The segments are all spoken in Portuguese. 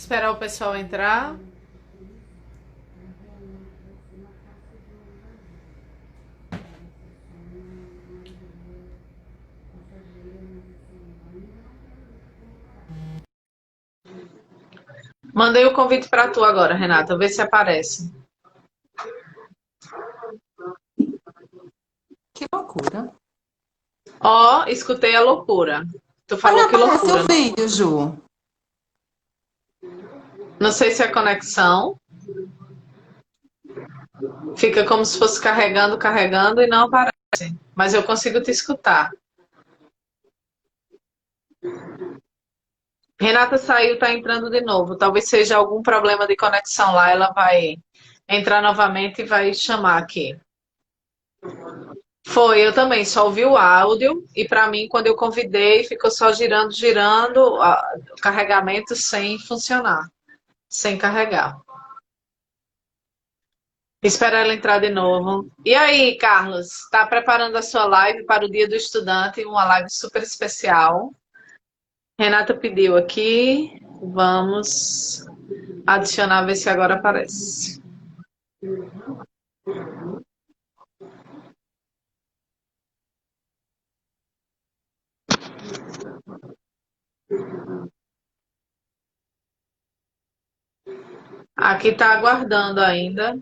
Esperar o pessoal entrar. Mandei o convite para tu agora, Renata. Vê se aparece. Que loucura. Ó, escutei a loucura. Tu Mas não falou que aparece loucura, o né? vídeo, Ju. Não sei se é conexão. Fica como se fosse carregando, carregando e não aparece. Mas eu consigo te escutar. Renata saiu, tá entrando de novo. Talvez seja algum problema de conexão lá. Ela vai entrar novamente e vai chamar aqui. Foi, eu também só ouvi o áudio e para mim, quando eu convidei, ficou só girando, girando, o carregamento sem funcionar, sem carregar. Espera ela entrar de novo. E aí, Carlos, está preparando a sua live para o Dia do Estudante, uma live super especial. Renata pediu aqui, vamos adicionar, ver se agora aparece. Aqui está aguardando ainda.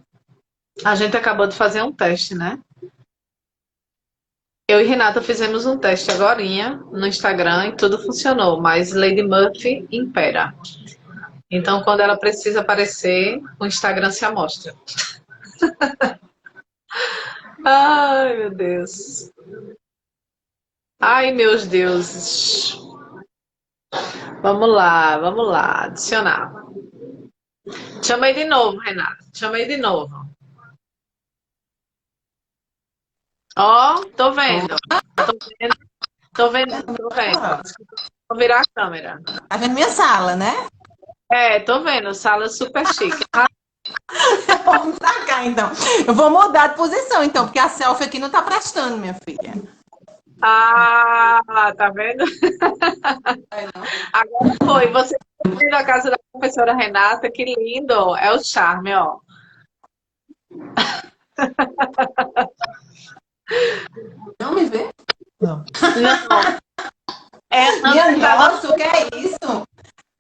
A gente acabou de fazer um teste, né? Eu e Renata fizemos um teste agorinha no Instagram e tudo funcionou, mas Lady Murphy impera. Então, quando ela precisa aparecer, o Instagram se amostra. Ai, meu Deus. Ai, meus deuses. Vamos lá, adicionar. Chamei de novo, Renata. Chamei de novo. Ó, tô vendo. Tô vendo, tô vendo, tô vendo. Agora, Vou virar a câmera. tá vendo minha sala, né? É, tô vendo. Sala super chique. Vamos pra cá, então. Eu vou mudar de posição, então, porque a selfie aqui não tá prestando, minha filha. Ah, tá vendo? Vai não? Agora foi. Você vindo a casa da professora Renata, que lindo. É o charme, ó. Não me vê? Não. Não, é Minha André tá dando. nossa, o que é isso?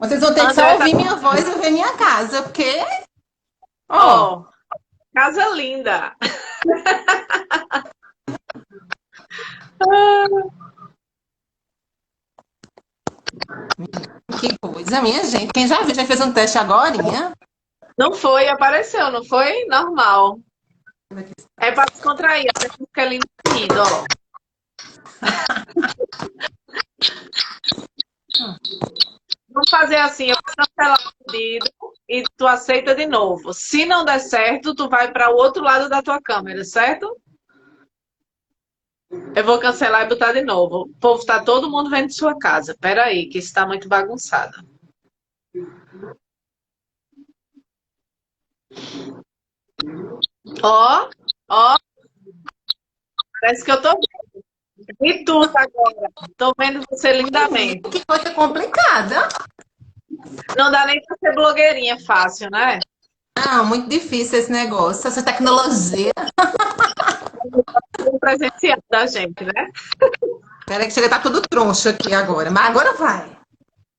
Vocês vão ter que só André tá. ouvir minha voz e ver minha casa, porque, ó, Ó, casa linda. que coisa, minha gente. Quem já viu, já fez um teste agorinha. Não foi, apareceu, não foi? Normal. É para descontrair, a gente fica lindo rindo, ó. Vamos fazer assim, eu vou cancelar o pedido e tu aceita de novo. Se não der certo, tu vai para o outro lado da tua câmera, certo? Eu vou cancelar e botar de novo. O povo tá todo mundo vendo sua casa. Pera aí, que está muito bagunçado. Ó, ó, parece que eu tô vendo tudo agora. Tô vendo você lindamente. Que coisa complicada. Não dá nem pra ser blogueirinha fácil, né? Ah, muito difícil esse negócio, essa tecnologia. Um presencial da gente, né? Peraí que chega, tá tudo troncho aqui agora. Mas agora vai.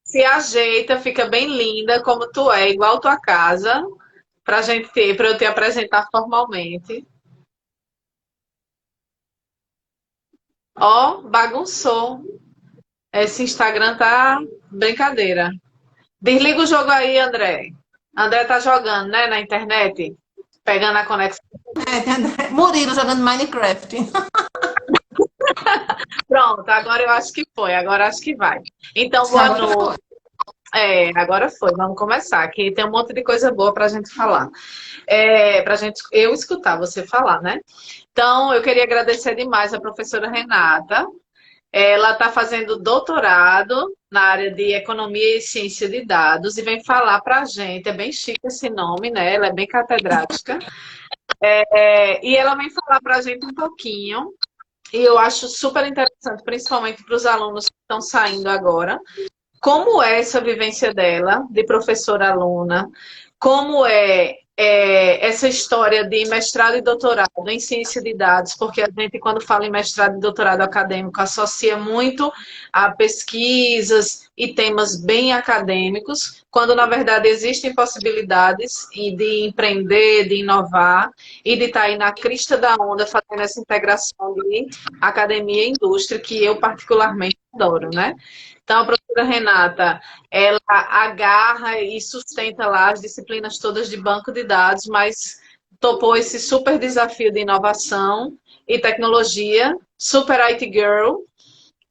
Se ajeita, fica bem linda como tu é, igual tua casa, pra gente ter, pra eu te apresentar formalmente. Ó, bagunçou. Esse Instagram tá brincadeira. Desliga o jogo aí, André. André tá jogando, né, na internet, pegando a conexão. Murilo jogando Minecraft. Pronto, agora eu acho que foi, agora acho que vai. Então, boa Agora foi. noite. É, agora foi, vamos começar, que tem um monte de coisa boa pra gente falar. Pra gente, eu escutar você falar, né? Então, eu queria agradecer demais a professora Renata. Ela está fazendo doutorado na área de Economia e Ciência de Dados e vem falar para a gente, é bem chique esse nome, né? Ela é bem catedrática. E ela vem falar para a gente um pouquinho, e eu acho super interessante, principalmente para os alunos que estão saindo agora, como é essa vivência dela, de professora-aluna, como essa história de mestrado e doutorado em ciência de dados, porque a gente, quando fala em mestrado e doutorado acadêmico, associa muito a pesquisas e temas bem acadêmicos, quando, na verdade, existem possibilidades de empreender, de inovar e de estar aí na crista da onda, fazendo essa integração de academia e indústria, que eu particularmente adoro, né? Então, a professora Renata, ela agarra e sustenta lá as disciplinas todas de banco de dados, mas topou esse super desafio de inovação e tecnologia, super IT Girl,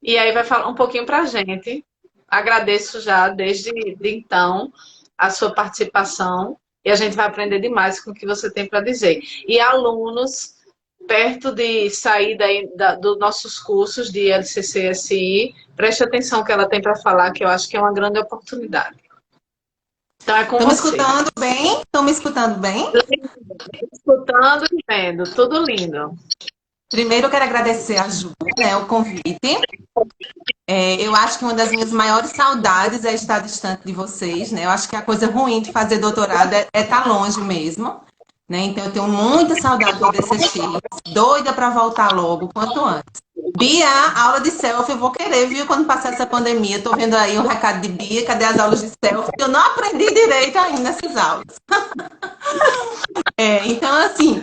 e aí vai falar um pouquinho para a gente. Agradeço já, desde então, a sua participação, e a gente vai aprender demais com o que você tem para dizer. E alunos, perto de sair dos nossos cursos de LCC-SI, preste atenção no que ela tem para falar, que eu acho que é uma grande oportunidade. Então é com Estão me você. escutando bem? Estão me escutando bem? Escutando e vendo, tudo lindo. Primeiro, eu quero agradecer a Ju, né, o convite. Eu acho que uma das minhas maiores saudades é estar distante de vocês, né? Eu acho que a coisa ruim de fazer doutorado é estar longe mesmo, né? Então, eu tenho muita saudade do DCX, doida para voltar logo, quanto antes. Bia, aula de selfie eu vou querer, viu, quando passar essa pandemia. Tô vendo aí um recado de Bia, cadê as aulas de selfie? Eu não aprendi direito ainda nessas aulas. Então, assim,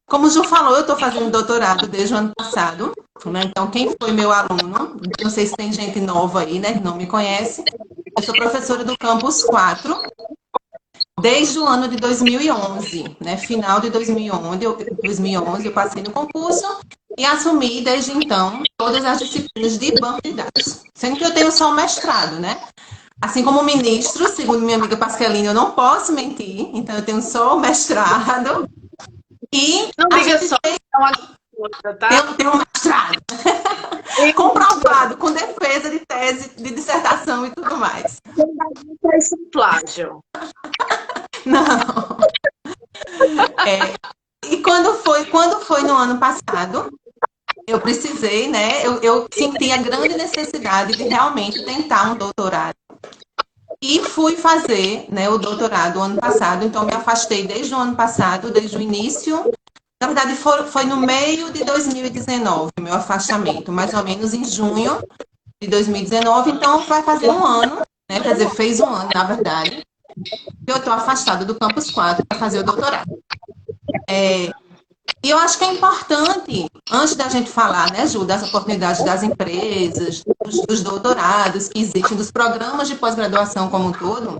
como o Ju falou, eu estou fazendo doutorado desde o ano passado, né? Então, quem foi meu aluno, não sei se tem gente nova aí, né, que não me conhece, eu sou professora do Campus 4, desde o ano de 2011, né? Final de 2011 eu passei no concurso e assumi desde então todas as disciplinas de banco de dados. Sendo que eu tenho só o mestrado, né? Assim como ministro, segundo minha amiga Pasqualina, eu não posso mentir, então eu tenho só o mestrado. E não a diga gente só, tem, é uma coisa, tá? tem um mestrado comprovado, com defesa de tese, de dissertação e tudo mais. Isso é plágio. Não. E quando foi no ano passado, eu precisei, né? Eu senti a grande necessidade de realmente tentar um doutorado. E fui fazer, né, o doutorado ano passado, então me afastei desde o ano passado, desde o início. Na verdade, foi no meio de 2019, meu afastamento, mais ou menos em junho de 2019, então vai fazer um ano, né? Quer dizer, fez um ano, na verdade, que eu estou afastada do Campus 4 para fazer o doutorado. E eu acho que é importante, antes da gente falar, né, Ju, das oportunidades das empresas, dos doutorados que existem, dos programas de pós-graduação como um todo,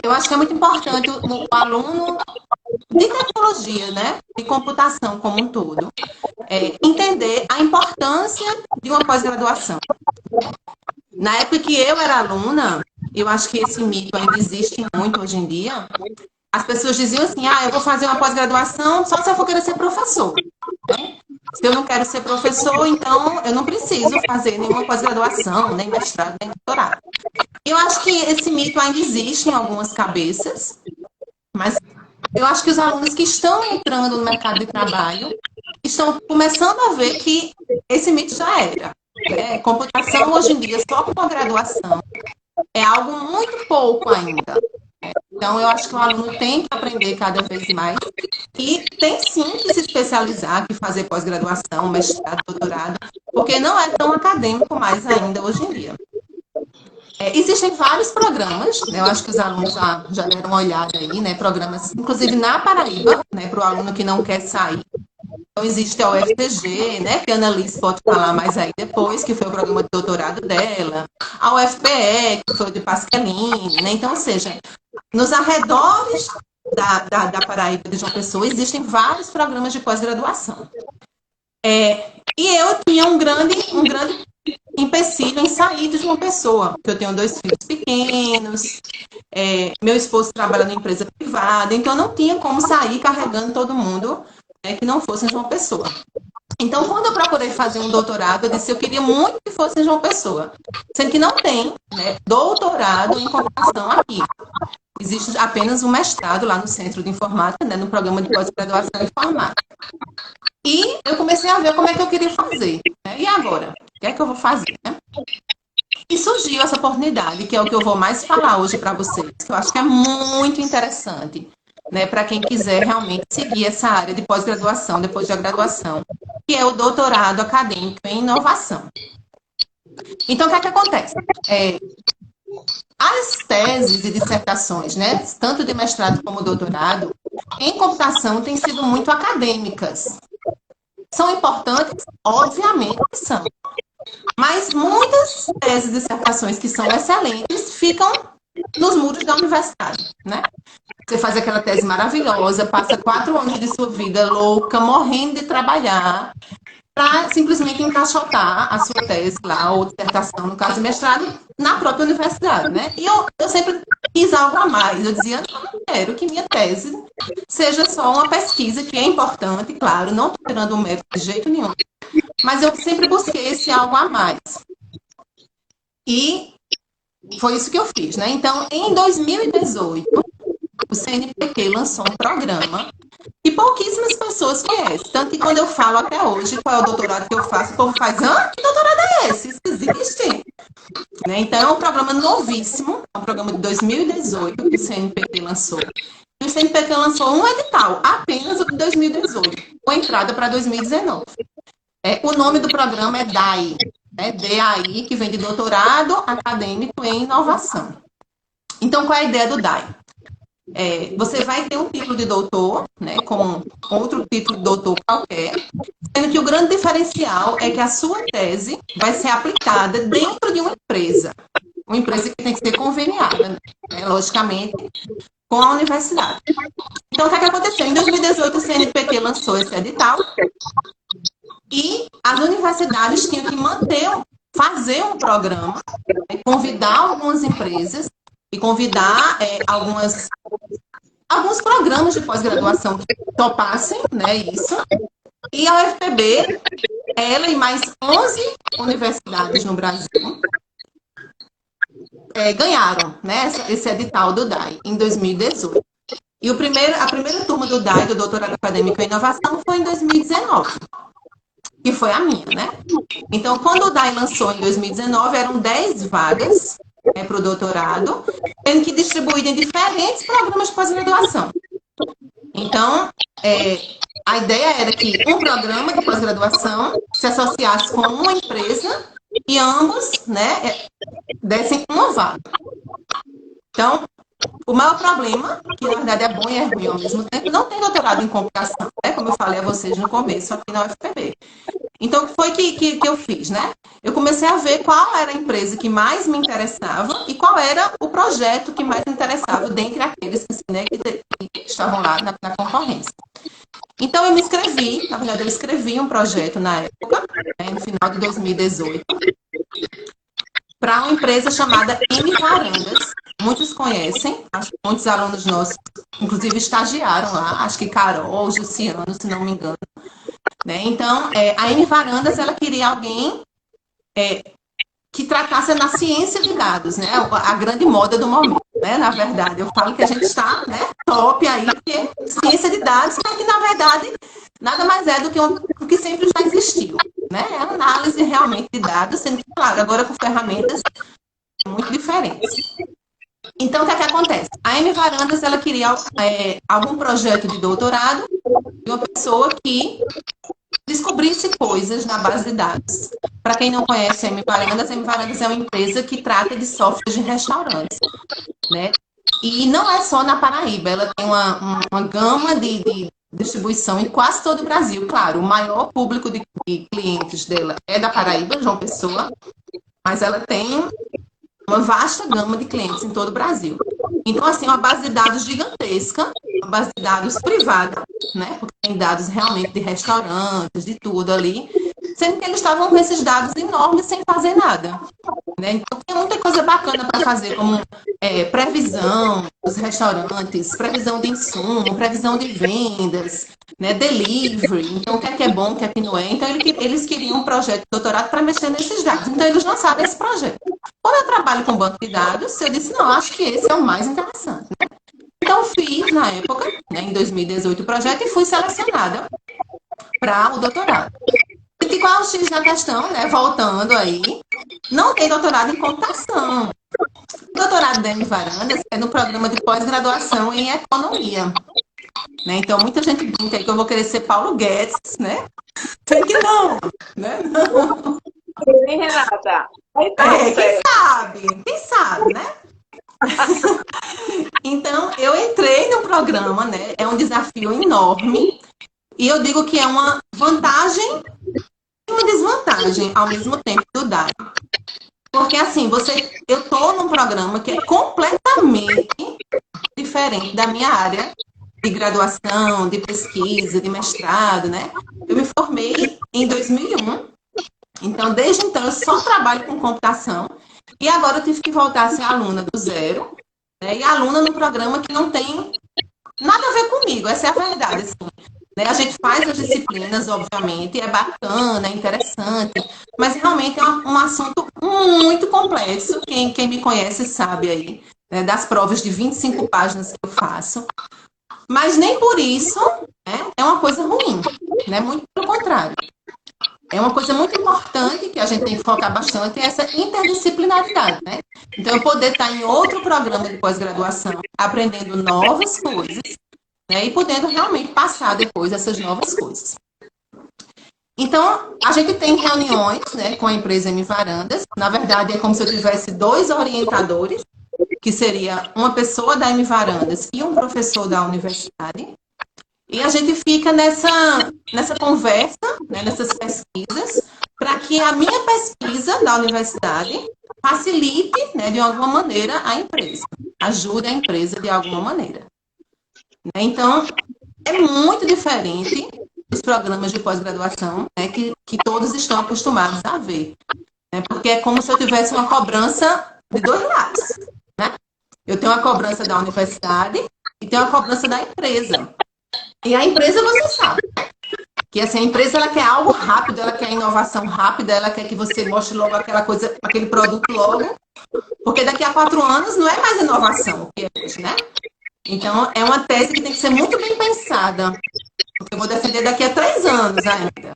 eu acho que é muito importante o aluno de tecnologia, né, de computação como um todo, entender a importância de uma pós-graduação. Na época que eu era aluna, eu acho que esse mito ainda existe muito hoje em dia, as pessoas diziam assim, eu vou fazer uma pós-graduação só se eu for querer ser professor. Né? Se eu não quero ser professor, então eu não preciso fazer nenhuma pós-graduação, nem mestrado, nem doutorado. Eu acho que esse mito ainda existe em algumas cabeças, mas eu acho que os alunos que estão entrando no mercado de trabalho estão começando a ver que esse mito já era. Né? Computação hoje em dia, só com a graduação, é algo muito pouco ainda. Então, eu acho que o aluno tem que aprender cada vez mais e tem sim que se especializar, que fazer pós-graduação, mestrado, doutorado, porque não é tão acadêmico mais ainda hoje em dia. Existem vários programas, né? Eu acho que os alunos já deram uma olhada aí, né? Programas, inclusive na Paraíba, né? Para o aluno que não quer sair. Então, existe a UFPG, né? Que a Annalise pode falar mais aí depois, que foi o programa de doutorado dela. A UFPE, que foi o de Pasqualini, né? Então, ou seja, nos arredores da Paraíba de João Pessoa existem vários programas de pós-graduação. E eu tinha um grande empecilho em sair de João Pessoa, porque eu tenho 2 filhos pequenos, meu esposo trabalha na empresa privada, então eu não tinha como sair carregando todo mundo que não fosse em João Pessoa. Então, quando eu procurei fazer um doutorado, eu disse que eu queria muito que fosse em João Pessoa, sendo que não tem, né, doutorado em computação aqui. Existe apenas um mestrado lá no Centro de Informática, né, no programa de pós-graduação em Informática. E eu comecei a ver como é que eu queria fazer. Né? E agora? O que é que eu vou fazer? Né? E surgiu essa oportunidade, que é o que eu vou mais falar hoje para vocês, que eu acho que é muito interessante, né, para quem quiser realmente seguir essa área de pós-graduação, depois da graduação, que é o doutorado acadêmico em inovação. Então, o que é que acontece? As teses e dissertações, né, tanto de mestrado como doutorado, em computação têm sido muito acadêmicas. São importantes? Obviamente são. Mas muitas teses e dissertações que são excelentes ficam nos muros da universidade, né? Você faz aquela tese maravilhosa, passa 4 anos de sua vida louca, morrendo de trabalhar, para simplesmente encaixotar a sua tese lá, ou dissertação, no caso de mestrado, na própria universidade, né? E eu sempre quis algo a mais. Eu dizia, não quero que minha tese seja só uma pesquisa, que é importante, claro, não estou tirando o mérito de jeito nenhum, mas eu sempre busquei esse algo a mais. E foi isso que eu fiz, né? Então, em 2018, o CNPq lançou um programa que pouquíssimas pessoas conhecem. Tanto que quando eu falo até hoje qual é o doutorado que eu faço, o povo faz, que doutorado é esse? Isso existe? Né? Então, é um programa novíssimo, é um programa de 2018 que o CNPq lançou. E o CNPq lançou um edital, apenas o de 2018, com entrada para 2019. O nome do programa é DAI, né? DAI, que vem de Doutorado Acadêmico em Inovação. Então, qual é a ideia do DAI? Você vai ter um título de doutor, né, com outro título de doutor qualquer, sendo que o grande diferencial é que a sua tese vai ser aplicada dentro de uma empresa que tem que ser conveniada, né, logicamente, com a universidade. Então, o que aconteceu? Em 2018, o CNPq lançou esse edital e as universidades tinham que fazer um programa, né, convidar algumas empresas e convidar alguns programas de pós-graduação que topassem, né, isso. E a UFPB, ela e mais 11 universidades no Brasil, ganharam, né, esse edital do DAI em 2018. E a primeira turma do DAI, do Doutorado Acadêmico em Inovação, foi em 2019, que foi a minha, né? Então, quando o DAI lançou em 2019, eram 10 vagas para o doutorado, tendo que distribuir em diferentes programas de pós-graduação. Então, a ideia era que um programa de pós-graduação se associasse com uma empresa e ambos, né, dessem uma vaga. Então, o maior problema, que na verdade é bom e é ruim ao mesmo tempo, não tem doutorado em computação, né, como eu falei a vocês no começo aqui na UFPB. Então, o que foi que eu fiz, né? Eu comecei a ver qual era a empresa que mais me interessava e qual era o projeto que mais me interessava dentre aqueles né, que estavam lá na concorrência. Então, eu me inscrevi, na verdade, eu escrevi um projeto na época, né, no final de 2018, para uma empresa chamada M-Varandas. Muitos conhecem, acho que muitos alunos nossos, inclusive, estagiaram lá, acho que Carol, Jussiano, se não me engano. Né? Então, a M-Varandas, ela queria alguém que tratasse na ciência de dados, né? A grande moda do momento, né? Na verdade, eu falo que a gente está, né, top aí, porque ciência de dados, que na verdade nada mais é do que o que sempre já existiu, né? É a análise realmente de dados, sendo que, claro, agora com ferramentas muito diferentes. Então, o que é que acontece? A M-Varandas, ela queria algum projeto de doutorado de uma pessoa que descobrisse coisas na base de dados. Para quem não conhece a M-Varandas é uma empresa que trata de software de restaurantes, né? E não é só na Paraíba, ela tem uma gama de distribuição em quase todo o Brasil. Claro, o maior público de clientes dela é da Paraíba, João Pessoa, mas ela tem uma vasta gama de clientes em todo o Brasil. Então, assim, uma base de dados gigantesca, uma base de dados privada, né? Porque tem dados realmente de restaurantes, de tudo ali, sendo que eles estavam com esses dados enormes sem fazer nada. Né? Então, tem muita coisa bacana para fazer, como previsão dos restaurantes, previsão de insumo, previsão de vendas, né? Delivery. Então, o que é bom, o que é que não é. Então, eles queriam um projeto de doutorado para mexer nesses dados. Então, eles lançaram esse projeto. Quando eu trabalho com banco de dados, eu disse, não, acho que esse é o mais interessante. Né? Então, fiz, na época, né, em 2018, o projeto e fui selecionada para o doutorado. E qual é o X da questão, né? Voltando aí, não tem doutorado em computação. O doutorado da Varandas é no programa de pós-graduação em economia. Né? Então, muita gente brinca aí que eu vou querer ser Paulo Guedes, né? Tem que não, né? Não. Hein, Renata? Aí tá certo. Quem sabe, né? Então, eu entrei no programa, né? É um desafio enorme. E eu digo que é uma vantagem e uma desvantagem ao mesmo tempo do DAI. Porque, assim, eu estou num programa que é completamente diferente da minha área de graduação, de pesquisa, de mestrado, né? Eu me formei em 2001. Então, desde então, eu só trabalho com computação. E agora eu tive que voltar a ser aluna do zero, né? E aluna num programa que não tem nada a ver comigo, essa é a verdade. Assim, né? A gente faz as disciplinas, obviamente, é bacana, é interessante, mas realmente é um assunto muito complexo. Quem me conhece sabe aí, né? Das provas de 25 páginas que eu faço. Mas nem por isso, né, é uma coisa ruim, né? Muito pelo contrário. É uma coisa muito importante que a gente tem que focar bastante, é essa interdisciplinaridade, né? Então, eu poder estar em outro programa de pós-graduação, aprendendo novas coisas, né? E podendo realmente passar depois essas novas coisas. Então, a gente tem reuniões, né, com a empresa Varandas. Na verdade, é como se eu tivesse 2 orientadores, que seria uma pessoa da Varandas e um professor da universidade. E a gente fica nessa conversa, né, nessas pesquisas, para que a minha pesquisa da universidade facilite, né, de alguma maneira, a empresa, ajude a empresa de alguma maneira. Né? Então, é muito diferente dos programas de pós-graduação, né, que todos estão acostumados a ver. Né? Porque é como se eu tivesse uma cobrança de 2 lados. Né? Eu tenho a cobrança da universidade e tenho a cobrança da empresa. E a empresa, você sabe, que assim, a empresa ela quer algo rápido, ela quer inovação rápida, ela quer que você mostre logo aquela coisa, aquele produto logo, porque daqui a 4 anos não é mais inovação o que é hoje, né? Então, é uma tese que tem que ser muito bem pensada, porque eu vou defender daqui a 3 anos ainda.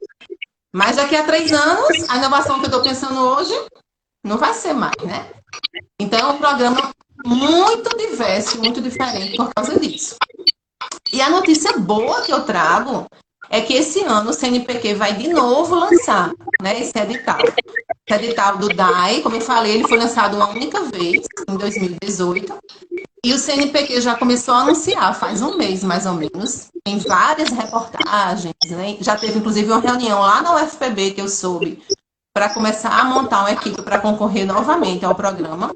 Mas daqui a 3 anos, a inovação que eu estou pensando hoje não vai ser mais, né? Então, é um programa muito diverso, muito diferente por causa disso. E a notícia boa que eu trago é que esse ano o CNPq vai de novo lançar, né, esse edital. Esse edital do DAI, como eu falei, ele foi lançado uma única vez, em 2018, e o CNPq já começou a anunciar, faz um mês mais ou menos, em várias reportagens, né? Já teve inclusive uma reunião lá na UFPB, que eu soube, para começar a montar uma equipe para concorrer novamente ao programa.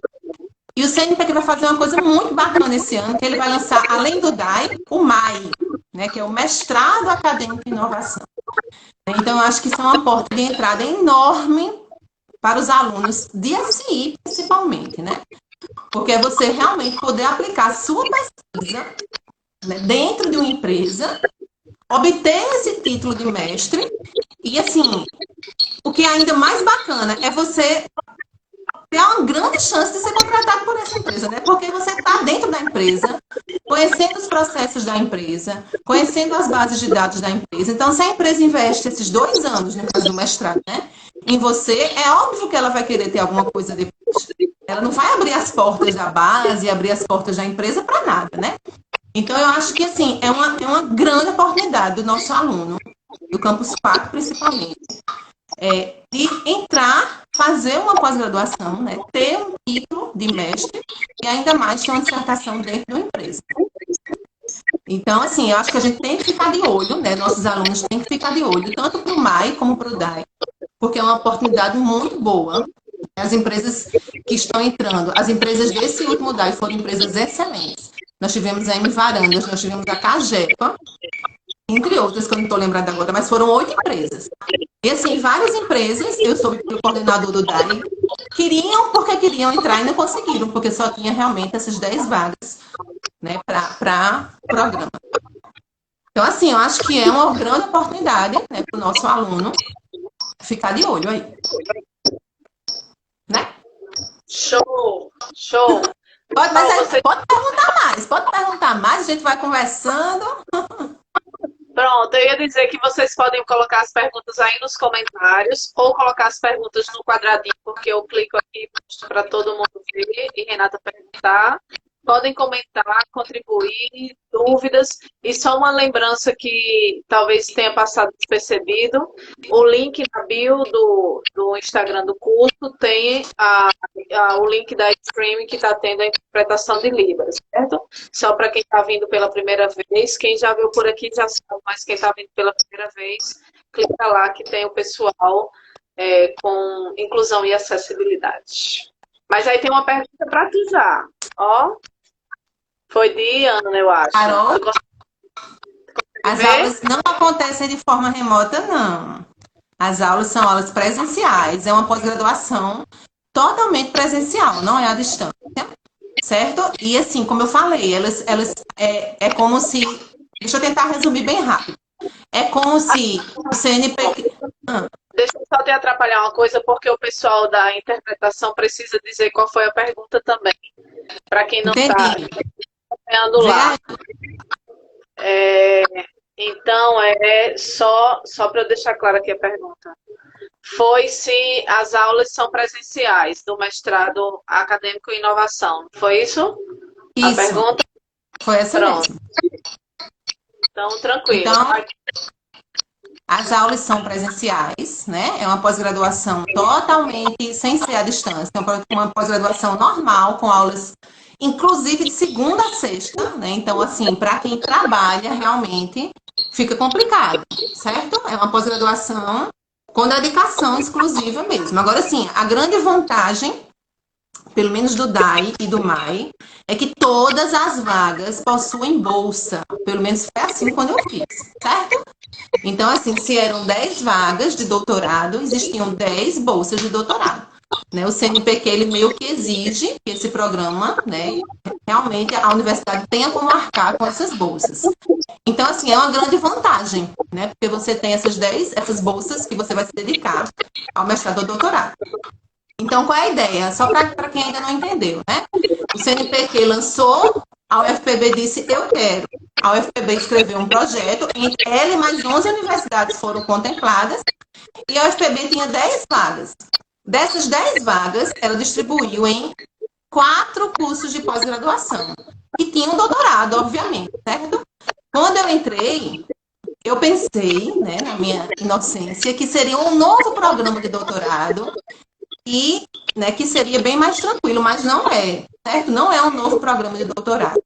E o CNPq vai fazer uma coisa muito bacana esse ano, que ele vai lançar, além do DAI, o MAI, né, que é o Mestrado Acadêmico em Inovação. Então, eu acho que isso é uma porta de entrada enorme para os alunos de FCI, principalmente, né? Porque é você realmente poder aplicar a sua pesquisa, né, dentro de uma empresa, obter esse título de mestre, e, assim, o que é ainda mais bacana é você ter uma grande chance de ser contratado por essa empresa, né? Porque você está dentro da empresa, conhecendo os processos da empresa, conhecendo as bases de dados da empresa. Então, se a empresa investe esses 2 anos, no caso do mestrado, né, em você, é óbvio que ela vai querer ter alguma coisa depois. Ela não vai abrir as portas da base, abrir as portas da empresa para nada, né? Então, eu acho que, assim, é uma grande oportunidade do nosso aluno, do Campus Parque, principalmente, de entrar, fazer uma pós-graduação, né, ter um título de mestre e ainda mais ter uma dissertação dentro de uma empresa. Então, assim, eu acho que a gente tem que ficar de olho, né, nossos alunos têm que ficar de olho, tanto para o MAI como para o DAI, porque é uma oportunidade muito boa. As empresas que estão entrando, as empresas desse último DAI foram empresas excelentes. Nós tivemos a Varandas, nós tivemos a Cagepa, entre outras que eu não estou lembrada agora, mas foram 8 empresas. E assim, várias empresas, eu soube que o coordenador do DAI, queriam porque queriam entrar e não conseguiram, porque só tinha realmente essas 10 vagas, né, para o programa. Então, assim, eu acho que é uma grande oportunidade, né, para o nosso aluno ficar de olho aí. Né? Show, show. Pode perguntar mais, a gente vai conversando. Pronto, eu ia dizer que vocês podem colocar as perguntas aí nos comentários ou colocar as perguntas no quadradinho, porque eu clico aqui para todo mundo ver e Renata perguntar. Podem comentar, contribuir, dúvidas. E só uma lembrança que talvez tenha passado despercebido: o link na bio do Instagram do curso tem o link da Stream que está tendo a interpretação de Libras, certo? Só para quem está vindo pela primeira vez. Quem já viu por aqui já sabe, mas quem está vindo pela primeira vez, clica lá que tem o pessoal com inclusão e acessibilidade. Mas aí tem uma pergunta para tu já. Ó. Foi de Ana, eu acho. Carol, as aulas não acontecem de forma remota, não. As aulas são aulas presenciais. É uma pós-graduação totalmente presencial, não é à distância. Certo? E assim, como eu falei, elas é como se... Deixa eu tentar resumir bem rápido. É como se o CNPq... Deixa eu só te atrapalhar uma coisa, porque o pessoal da interpretação precisa dizer qual foi a pergunta também. Para quem não está acompanhando lá. Então, só para eu deixar clara aqui a pergunta. Foi se as aulas são presenciais do mestrado acadêmico em inovação. Foi isso? Isso. A pergunta? Foi essa mesmo. Então, tranquilo. Então, as aulas são presenciais, né? É uma pós-graduação totalmente sem ser à distância. É uma pós-graduação normal, com aulas, inclusive, de segunda a sexta, né? Então, assim, para quem trabalha, realmente fica complicado, certo? É uma pós-graduação com dedicação exclusiva mesmo. Agora, sim, a grande vantagem, pelo menos do DAI e do MAI, é que todas as vagas possuem bolsa. Pelo menos foi assim quando eu fiz, certo? Então, assim, se eram 10 vagas de doutorado, existiam 10 bolsas de doutorado. Né? O CNPq, ele meio que exige que esse programa, né, realmente a universidade tenha como arcar com essas bolsas. Então, assim, é uma grande vantagem, né? Porque você tem essas bolsas que você vai se dedicar ao mestrado ou doutorado. Então, qual é a ideia? Só para quem ainda não entendeu, né? O CNPq lançou, a UFPB disse, eu quero. A UFPB escreveu um projeto, entre ela e mais 11 universidades foram contempladas, e a UFPB tinha 10 vagas. Dessas 10 vagas, ela distribuiu em 4 cursos de pós-graduação, que tinham doutorado, obviamente, certo? Quando eu entrei, eu pensei, né, na minha inocência, que seria um novo programa de doutorado, e, né, que seria bem mais tranquilo, mas não é, certo? Não é um novo programa de doutorado.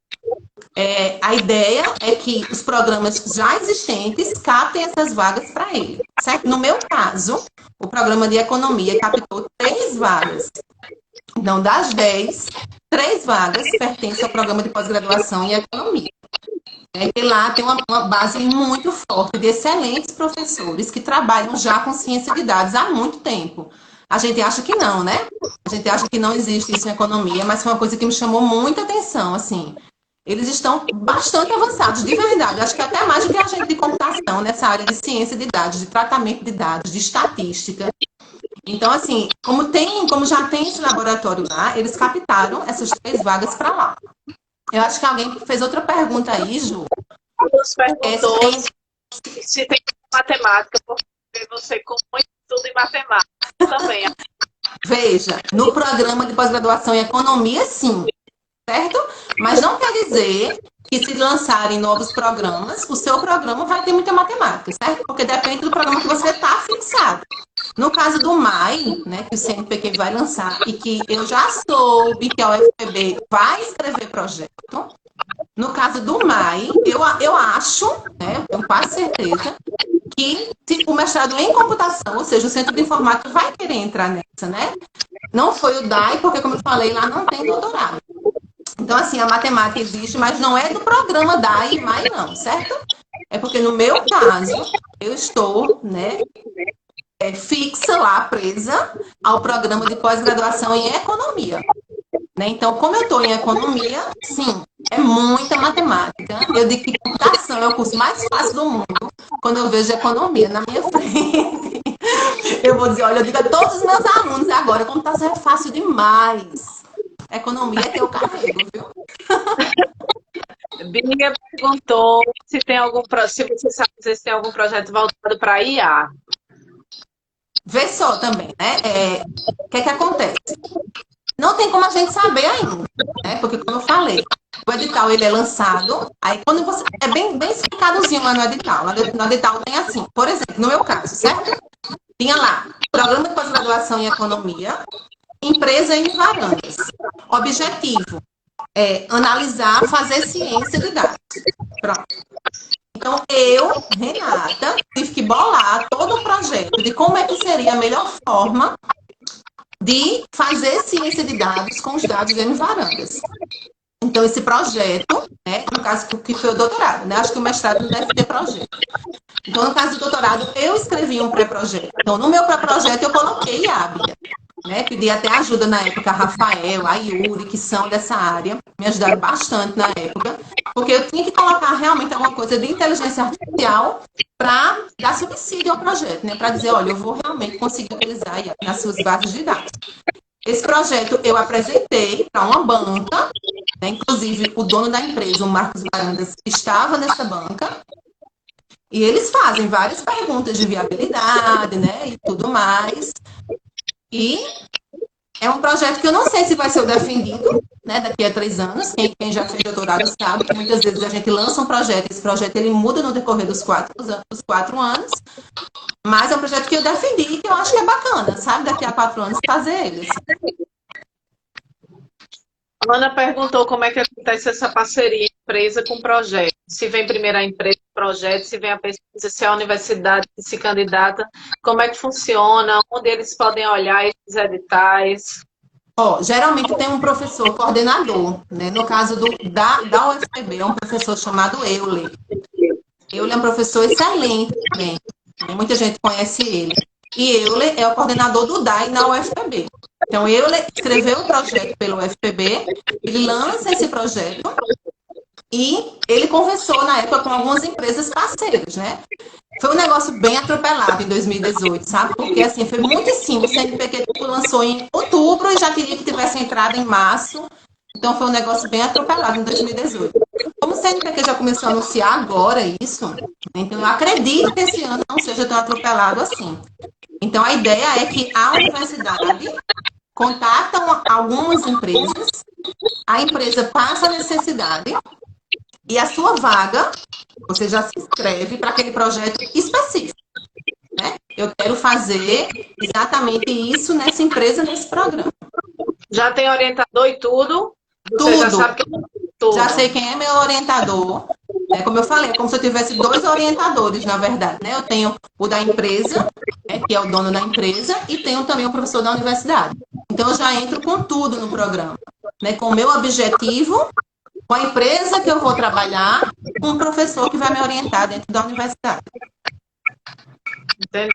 A ideia é que os programas já existentes captem essas vagas para ele, certo? No meu caso, o programa de economia captou 3 vagas. Então, das 10, 3 vagas pertencem ao programa de pós-graduação em economia. E lá tem uma base muito forte de excelentes professores que trabalham já com ciência de dados há muito tempo. A gente acha que não, né? A gente acha que não existe isso em economia, mas foi uma coisa que me chamou muita atenção, assim. Eles estão bastante avançados, de verdade. Acho que até mais do que a gente de computação, nessa área de ciência de dados, de tratamento de dados, de estatística. Então, assim, como já tem esse laboratório lá, eles captaram essas 3 vagas para lá. Eu acho que alguém fez outra pergunta aí, Ju. Nos perguntou se tem matemática, porque você com muito estudo em matemática também. Veja, no programa de pós-graduação em economia, sim, certo? Mas não quer dizer que se lançarem novos programas, o seu programa vai ter muita matemática, certo? Porque depende do programa que você está fixado. No caso do MAI, né, que o CNPq vai lançar e que eu já soube que a UFPB vai escrever projeto, no caso do MAI, eu acho, né, eu tenho quase certeza, que o mestrado em computação, ou seja, o Centro de Informática vai querer entrar nessa, né? Não foi o DAI, porque, como eu falei, lá não tem doutorado. Então, assim, a matemática existe, mas não é do programa DAI e MAI, não, certo? É porque, no meu caso, eu estou, né, fixa lá, presa ao programa de pós-graduação em economia. Né? Então, como eu estou em economia, sim, é muita matemática. Eu digo que computação é o curso mais fácil do mundo. Quando eu vejo economia na minha frente, eu vou dizer, olha, eu digo a todos os meus alunos agora, computação é fácil demais. Economia é que eu carrego, viu? Bia perguntou se tem se você sabe dizer se tem algum projeto voltado para IA. Vê só também, né? O que é que acontece? Não tem como a gente saber ainda, né? Porque, como eu falei, o edital ele é lançado, aí quando você. É bem explicadozinho lá no edital. No edital tem assim, por exemplo, no meu caso, certo? Tinha lá, programa de pós-graduação em economia, empresa em varandas. Objetivo é analisar, fazer ciência de dados. Pronto. Então, eu, Renata, tive que bolar todo o projeto de como é que seria a melhor forma de fazer ciência de dados com os dados em varandas. Então, esse projeto, né, no caso que foi o doutorado, né, acho que o mestrado não deve ter projeto. Então, no caso do doutorado, eu escrevi um pré-projeto. Então, no meu pré-projeto, eu coloquei a Bia, né, pedi até ajuda na época a Rafael, a Yuri, que são dessa área, me ajudaram bastante na época, porque eu tinha que colocar realmente alguma coisa de inteligência artificial para dar subsídio ao projeto, né, para dizer, olha, eu vou realmente conseguir utilizar nas suas bases de dados. Esse projeto eu apresentei para uma banca, né, inclusive o dono da empresa, o Marcos Varandas, estava nessa banca, e eles fazem várias perguntas de viabilidade, né, e tudo mais. E é um projeto que eu não sei se vai ser defendido, né, daqui a 3 anos. Quem já fez doutorado sabe que muitas vezes a gente lança um projeto, esse projeto ele muda no decorrer dos 4 anos, mas é um projeto que eu defendi e que eu acho que é bacana, sabe, daqui a 4 anos fazer ele. A Ana perguntou como é que acontece essa parceria empresa com projeto. Se vem primeiro a empresa, o projeto, se vem a pesquisa, se é a universidade que se candidata, como é que funciona, onde eles podem olhar esses editais. Geralmente tem um professor coordenador, né? No caso da UFPB, é um professor chamado Euler. Euler é um professor excelente também, né? Muita gente conhece ele. E Euler é o coordenador do DAI na UFPB. Então, Euler escreveu o projeto pelo UFPB, ele lança esse projeto e ele conversou na época com algumas empresas parceiras, né? Foi um negócio bem atropelado em 2018, sabe? Porque, assim, foi muito em cima. O CNPq lançou em outubro e já queria que tivesse entrado em março. Então, foi um negócio bem atropelado em 2018. Como o CNPq já começou a anunciar agora isso, então eu acredito que esse ano não seja tão atropelado assim. Então, a ideia é que a universidade contata algumas empresas, a empresa passa a necessidade e a sua vaga, você já se inscreve para aquele projeto específico, né? Eu quero fazer exatamente isso nessa empresa, nesse programa. Já tem orientador e tudo? Você já sabe tudo. Já sei quem é meu orientador. Como eu falei, é como se eu tivesse 2 orientadores, na verdade, né? Eu tenho o da empresa, né, que é o dono da empresa, e tenho também o professor da universidade. Então, eu já entro com tudo no programa, né? Com o meu objetivo, com a empresa que eu vou trabalhar, com o professor que vai me orientar dentro da universidade. Entendi.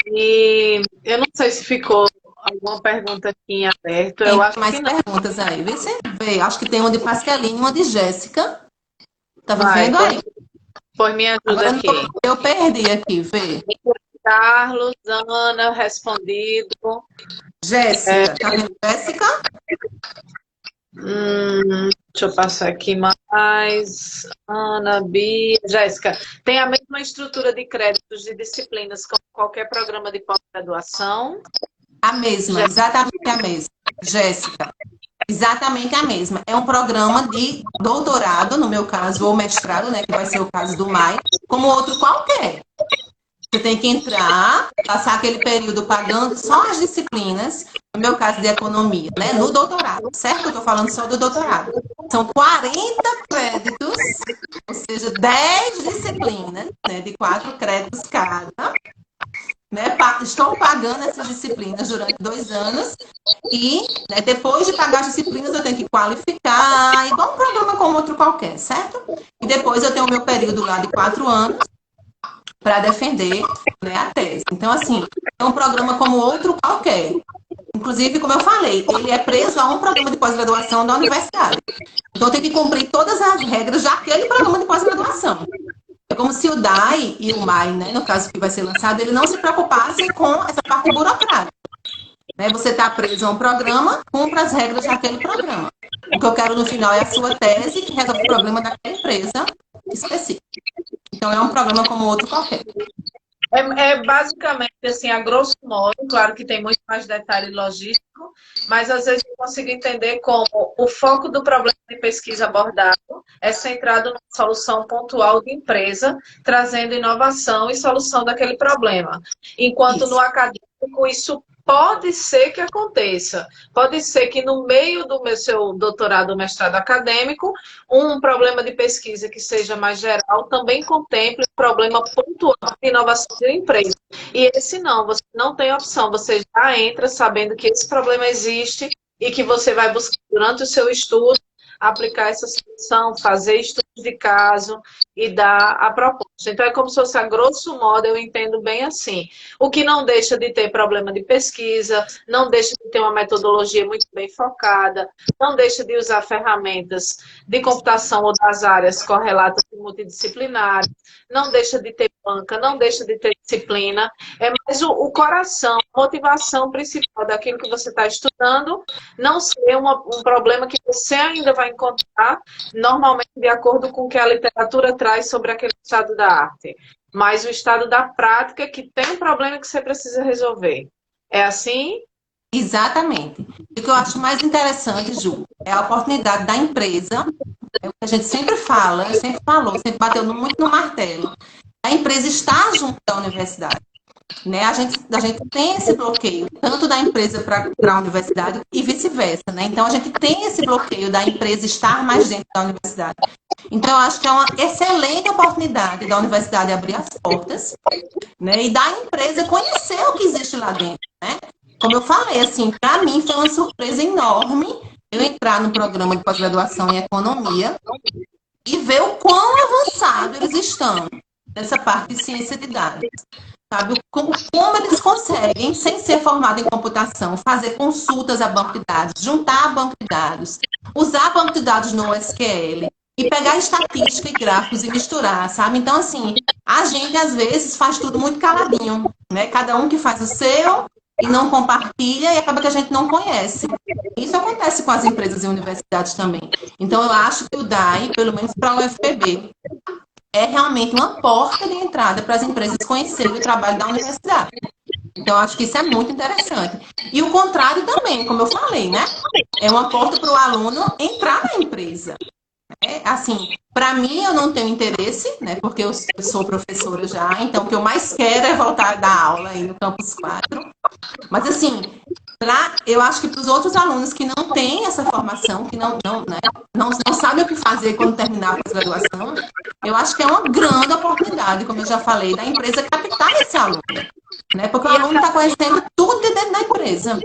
E eu não sei se ficou alguma pergunta aqui em aberto. Eu acho mais que não. Perguntas aí. Vê, acho que tem uma de Pascaline, uma de Jéssica. Tava vendo aí? Pois me ajuda agora aqui. Eu perdi aqui, vê. Carlos, Ana, respondido. Jéssica, tá vendo Jéssica? Deixa eu passar aqui mais. Ana, Bia, Jéssica. Tem a mesma estrutura de créditos de disciplinas como qualquer programa de pós-graduação? A mesma, exatamente a mesma. Jéssica, exatamente a mesma. É um programa de doutorado, no meu caso, ou mestrado, né, que vai ser o caso do MAI, como outro qualquer. Você tem que entrar, passar aquele período pagando só as disciplinas, no meu caso de economia, né, no doutorado, certo? Eu estou falando só do doutorado. São 40 créditos, ou seja, 10 disciplinas, né, de 4 créditos cada, né? Estou pagando essas disciplinas durante 2 anos e, né, depois de pagar as disciplinas eu tenho que qualificar, igual um programa como outro qualquer, certo? E depois eu tenho o meu período lá de 4 anos para defender, né, a tese. Então, assim, é um programa como outro qualquer. Inclusive, como eu falei, ele é preso a um programa de pós-graduação da universidade. Então, tem que cumprir todas as regras daquele programa de pós-graduação. É como se o DAI e o MAI, né, no caso que vai ser lançado, ele não se preocupassem com essa parte burocrática. Né? Você está preso a um programa, cumpra as regras daquele programa. O que eu quero no final é a sua tese que resolve o problema daquela empresa específica. Então, é um problema como outro qualquer. É basicamente assim, a grosso modo, claro que tem muito mais detalhe logístico, mas às vezes eu consigo entender como o foco do problema de pesquisa abordado é centrado na solução pontual de empresa, trazendo inovação e solução daquele problema. Enquanto no Isso. acadêmico isso pode ser que aconteça. Pode ser que no meio do seu doutorado ou mestrado acadêmico, um problema de pesquisa que seja mais geral também contemple um problema pontual de inovação de uma empresa. E esse não, você não tem opção, você já entra sabendo que esse problema existe e que você vai buscar durante o seu estudo aplicar essa solução, fazer estudos de caso e dar a proposta. Então, é como se fosse, a grosso modo, eu entendo bem assim. O que não deixa de ter problema de pesquisa, não deixa de ter uma metodologia muito bem focada, não deixa de usar ferramentas de computação ou das áreas correlatas e multidisciplinares, não deixa de ter banca, não deixa de ter disciplina, é mais o coração, a motivação principal daquilo que você está estudando, não ser um problema que você ainda vai encontrar, normalmente de acordo com o que a literatura traz sobre aquele estado da arte, mas o estado da prática que tem um problema que você precisa resolver. É assim? Exatamente. E o que eu acho mais interessante, Ju, é a oportunidade da empresa, é o que a gente sempre fala, sempre falou, sempre bateu muito no martelo. A empresa está junto da universidade. Né? A gente tem esse bloqueio, tanto da empresa para a universidade e vice-versa. Né? Então, a gente tem esse bloqueio da empresa estar mais dentro da universidade. Então, eu acho que é uma excelente oportunidade da universidade abrir as portas, né? E da empresa conhecer o que existe lá dentro. Né? Como eu falei, assim, para mim foi uma surpresa enorme eu entrar no programa de pós-graduação em economia e ver o quão avançado eles estão nessa parte de ciência de dados. Sabe? Como eles conseguem, sem ser formado em computação, fazer consultas a banco de dados, juntar a banco de dados, usar banco de dados no SQL e pegar estatística e gráficos e misturar, sabe? Então, assim, a gente às vezes faz tudo muito caladinho, né? Cada um que faz o seu e não compartilha e acaba que a gente não conhece. Isso acontece com as empresas e universidades também. Então, eu acho que o DAI, pelo menos para a UFPB, é realmente uma porta de entrada para as empresas conhecerem o trabalho da universidade. Então, eu acho que isso é muito interessante. E o contrário também, como eu falei, né? É uma porta para o aluno entrar na empresa. Assim, para mim, eu não tenho interesse, né? Porque eu sou professora já, então o que eu mais quero é voltar a dar aula aí no Campus 4. Mas, assim, eu acho que para os outros alunos que não têm essa formação, que não sabem o que fazer quando terminar a pós-graduação, eu acho que é uma grande oportunidade, como eu já falei, da empresa captar esse aluno. Né? Porque o aluno está conhecendo tudo de dentro da empresa.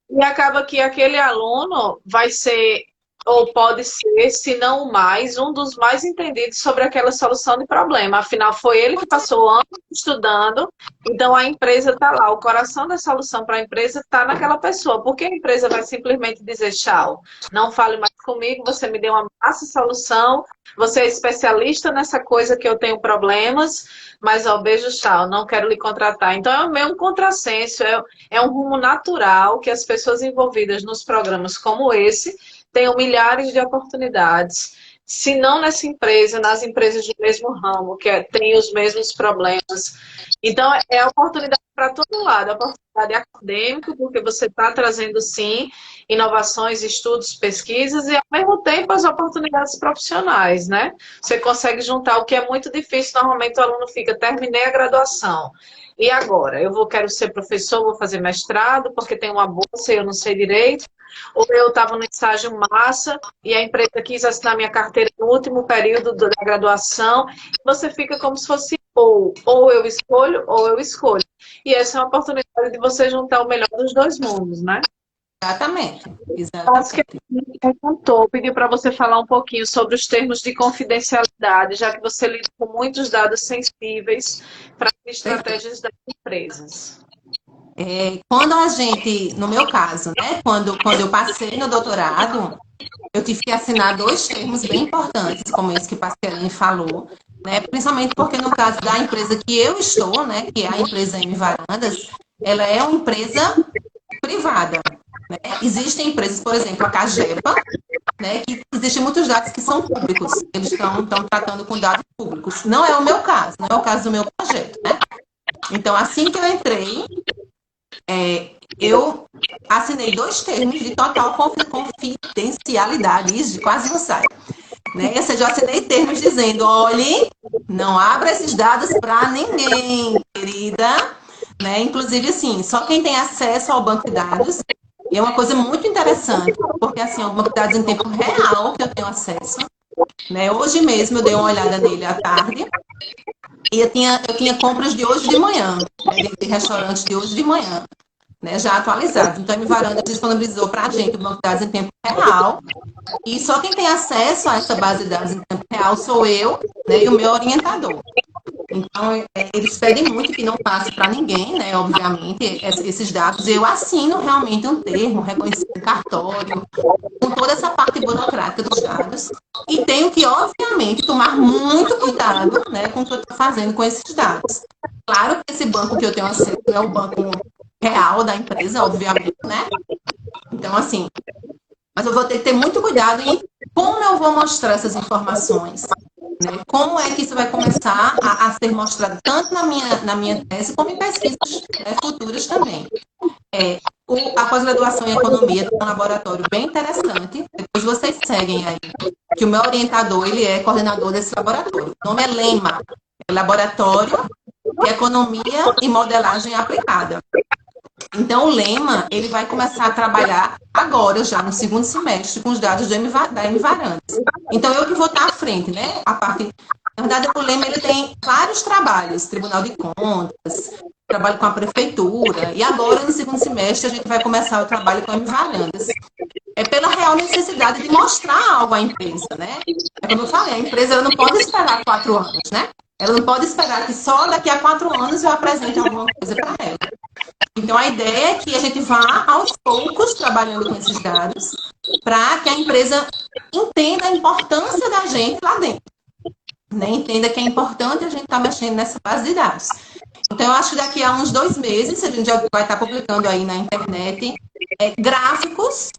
E acaba que aquele aluno vai ser, ou pode ser, se não o mais, um dos mais entendidos sobre aquela solução de problema. Afinal, foi ele que passou anos estudando, então a empresa está lá. O coração da solução para a empresa está naquela pessoa. Por que a empresa vai simplesmente dizer tchau? Não fale mais comigo, você me deu uma massa solução, você é especialista nessa coisa que eu tenho problemas, mas ó, beijo, tchau, não quero lhe contratar. Então é meio um contrassenso, é um rumo natural que as pessoas envolvidas nos programas como esse tenham milhares de oportunidades, se não nessa empresa, nas empresas do mesmo ramo, que têm os mesmos problemas. Então, é oportunidade para todo lado, é oportunidade acadêmica, porque você está trazendo, sim, inovações, estudos, pesquisas, e, ao mesmo tempo, as oportunidades profissionais, né? Você consegue juntar o que é muito difícil, normalmente o aluno fica, terminei a graduação, e agora? Quero ser professor, vou fazer mestrado, porque tem uma bolsa e eu não sei direito, ou eu estava no estágio massa e a empresa quis assinar minha carteira no último período da graduação, e você fica como se fosse ou eu escolho, ou eu escolho. E essa é uma oportunidade de você juntar o melhor dos dois mundos, né? Exatamente. Acho que pedi para você falar um pouquinho sobre os termos de confidencialidade, já que você lida com muitos dados sensíveis para estratégias das empresas. Quando a gente, no meu caso, né, quando eu passei no doutorado, eu tive que assinar 2 termos bem importantes, como esse que a Pasqualini falou, né, principalmente porque no caso da empresa que eu estou, né, que é a empresa M Varandas, ela é uma empresa privada. Né? Existem empresas, por exemplo, a Cagepa, né, que existem muitos dados que são públicos, eles estão tratando com dados públicos. Não é o meu caso, não é o caso do meu projeto, né? Então, assim que eu entrei, eu assinei 2 termos de total confidencialidade, isso, quase não sai, né? Ou seja, eu assinei termos dizendo, olhe, não abra esses dados para ninguém, querida, né? Inclusive, assim, só quem tem acesso ao banco de dados. E é uma coisa muito interessante, porque assim, é um banco de dados em tempo real que eu tenho acesso, né? Hoje mesmo eu dei uma olhada nele à tarde e eu tinha compras de hoje de manhã, né? De restaurantes de hoje de manhã, né? Já atualizados. Então, a Mivaranda disponibilizou para a gente o banco de dados em tempo real e só quem tem acesso a essa base de dados em tempo real sou eu, né? E o meu orientador. Então, eles pedem muito que não passe para ninguém, né? Obviamente, esses dados. Eu assino realmente um termo reconhecido em cartório, com toda essa parte burocrática dos dados, e tenho que, obviamente, tomar muito cuidado, né, com o que eu estou fazendo com esses dados. Claro que esse banco que eu tenho acesso é o banco real da empresa, obviamente, né? Então, assim, mas eu vou ter que ter muito cuidado em como eu vou mostrar essas informações, né? Como é que isso vai começar a ser mostrado tanto na minha tese como em pesquisas, né, futuras também. A pós-graduação em economia tem um laboratório bem interessante. Depois vocês seguem aí, que o meu orientador, ele é coordenador desse laboratório. O nome é LEMA, é Laboratório de Economia e Modelagem Aplicada. Então, o Lema, ele vai começar a trabalhar agora, já no segundo semestre, com os dados da Emivarantes. Então, eu que vou estar à frente, né? Na verdade, o Lema, ele tem vários trabalhos, Tribunal de Contas, trabalho com a Prefeitura, e agora, no segundo semestre, a gente vai começar o trabalho com a Emivarantes. É pela real necessidade de mostrar algo à empresa, né? É como eu falei, a empresa ela não pode esperar 4 anos, né? Ela não pode esperar que só daqui a 4 anos eu apresente alguma coisa para ela. Então, a ideia é que a gente vá, aos poucos, trabalhando com esses dados, para que a empresa entenda a importância da gente lá dentro. Né? Entenda que é importante a gente estar mexendo nessa base de dados. Então, eu acho que daqui a uns 2 meses, a gente já vai estar publicando aí na internet gráficos,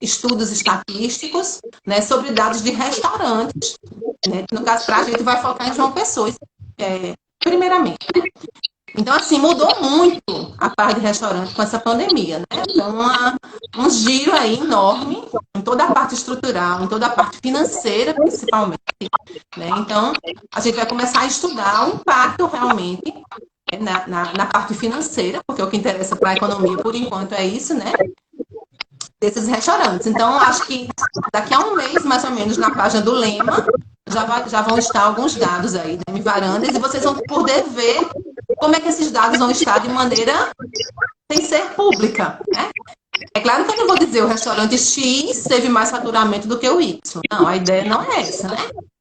estudos estatísticos, né, sobre dados de restaurantes. Né? No caso, para a gente vai focar em João Pessoa, primeiramente. Então, assim, mudou muito a parte de restaurante com essa pandemia, né? Então, um giro aí enorme em toda a parte estrutural, em toda a parte financeira, principalmente, né? Então, a gente vai começar a estudar o impacto realmente na parte financeira, porque o que interessa para a economia, por enquanto, é isso, né? Desses restaurantes. Então, acho que daqui a um mês, mais ou menos, na página do Lema, já vão estar alguns dados aí da Emivarandas, e vocês vão poder ver como é que esses dados vão estar de maneira sem ser pública, né? É claro que eu não vou dizer o restaurante X teve mais faturamento do que o Y. Não, a ideia não é essa, né?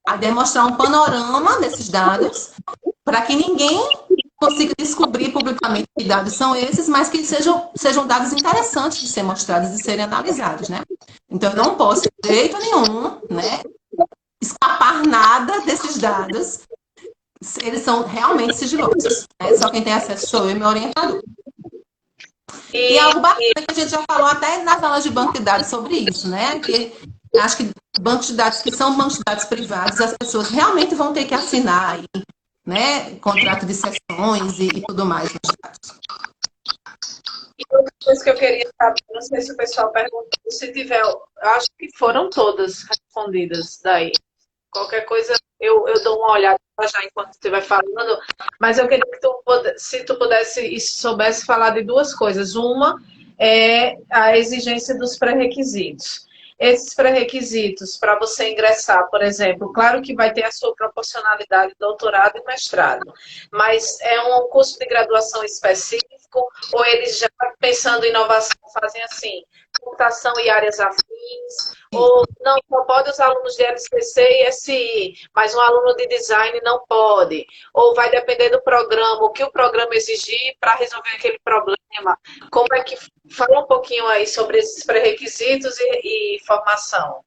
A ideia é mostrar um panorama desses dados para que ninguém consiga descobrir publicamente que dados são esses, mas que sejam dados interessantes de ser mostrados e de serem analisados, né? Então, eu não posso, de jeito nenhum, né, escapar nada desses dados. Eles são realmente sigilosos. Né? Só quem tem acesso sou eu e meu orientador. E algo bacana que a gente já falou até nas aulas de banco de dados sobre isso, né? Que acho que bancos de dados que são bancos de dados privados, as pessoas realmente vão ter que assinar aí, né? Contrato de sessões e tudo mais nos dados. E outra coisa que eu queria saber, não sei se o pessoal perguntou, se tiver, eu acho que foram todas respondidas daí. Qualquer coisa eu dou uma olhada já enquanto estiver falando, mas eu queria que se tu pudesse e soubesse falar de 2 coisas. Uma é a exigência dos pré-requisitos. Esses pré-requisitos para você ingressar, por exemplo, claro que vai ter a sua proporcionalidade, doutorado e mestrado, mas é um curso de graduação específico ou eles já pensando em inovação fazem assim, computação e áreas afins, ou não, só pode os alunos de LCC e SI, mas um aluno de design não pode, ou vai depender do programa, o que o programa exigir para resolver aquele problema. Como é que fala um pouquinho aí sobre esses pré-requisitos e formação?